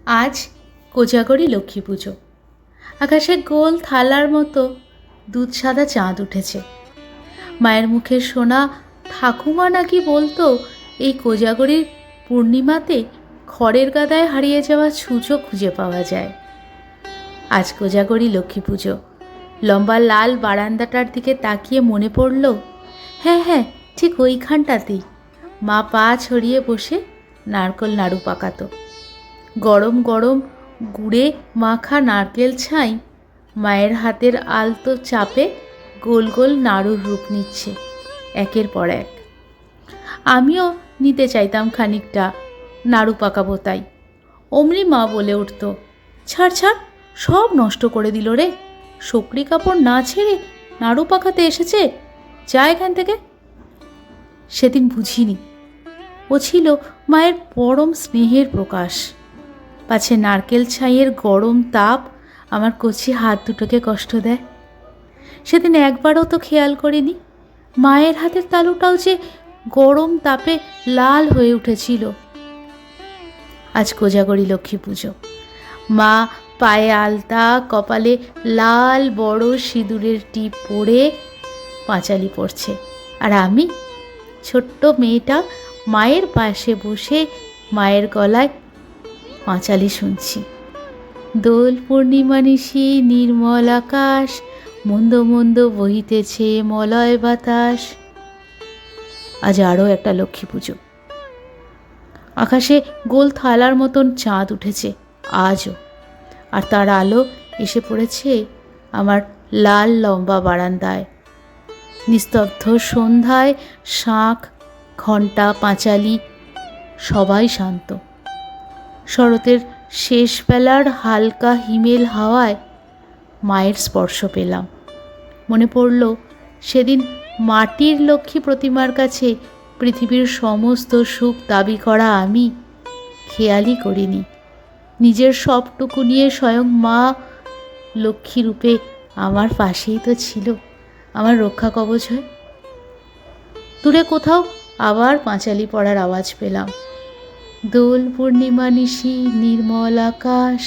আজ কোজাগরী লক্ষ্মী পুজো। আকাশে গোল থালার মতো দুধ সাদা চাঁদ উঠেছে। মায়ের মুখে শোনা ঠাকুমা নাকি বলতো এই কোজাগরীর পূর্ণিমাতে খড়ের গাদায় হারিয়ে যাওয়া ছুঁচো খুঁজে পাওয়া যায়। আজ কোজাগরী লক্ষ্মী পুজো। লম্বা লাল বারান্দাটার দিকে তাকিয়ে মনে পড়ল, হ্যাঁ, ঠিক ওইখানটাতেই মা পা ছড়িয়ে বসে নারকেল নাড়ু পাকাতো। গরম গরম গুড়ে মাখা নারকেল ছাই মায়ের হাতের আলতো চাপে গোল গোল নাড়ুর রূপ নিচ্ছে একের পর এক। আমিও নিতে চাইতাম খানিকটা, নাড়ু পাকাবো তাই। অমনি মা বলে উঠত, ছাড় সব নষ্ট করে দিল রে, শকরি কাপড় না ছেড়ে নাড়ু পাকাতে এসেছে, যা এখান থেকে। সেদিন বুঝিনি ও ছিল মায়ের পরম স্নেহের প্রকাশ। পাছে নারকেল ছাইয়ের গরম তাপ আমার কচি হাত দুটোকে কষ্ট দেয়। সেদিন একবারও তো খেয়াল করিনি মায়ের হাতের তালুটাও যে গরম তাপে লাল হয়ে উঠেছিল। আজ কোজাগরী লক্ষ্মী পুজো। মা পায়ে আলতা, কপালে লাল বড় সিঁদুরের টিপ পরে পাঁচালি পড়ছে, আর আমি ছোট্ট মেয়েটা মায়ের পাশে বসে মায়ের গলায় পাঁচালি শুনছি। দোল পূর্ণিমা নিশি নির্মল আকাশ, মন্দ মন্দ বহিতেছে মলয় বাতাস। আজ আরও একটা লক্ষ্মী পুজো। আকাশে গোল থালার মতন চাঁদ উঠেছে আজও, আর তার আলো এসে পড়েছে আমার লাল লম্বা বারান্দায়। নিস্তব্ধ সন্ধ্যায় শাঁখ, ঘণ্টা, পাঁচালি সবাই শান্ত। শরতের শেষ বেলার হালকা হিমেল হাওয়ায় মায়ের স্পর্শ পেলাম। মনে পড়ল সেদিন মাটির লক্ষ্মী প্রতিমার কাছে পৃথিবীর সমস্ত সুখ দাবি করা আমি খেয়ালই করিনি। নিজের সবটুকু নিয়ে স্বয়ং মা লক্ষ্মী রূপে আমার পাশেই তো ছিল, আমার রক্ষা কবচ হয়ে। দূরে কোথাও আবার পাঁচালি পড়ার আওয়াজ পেলাম। দোল পূর্ণিমা নিশি নির্মল আকাশ,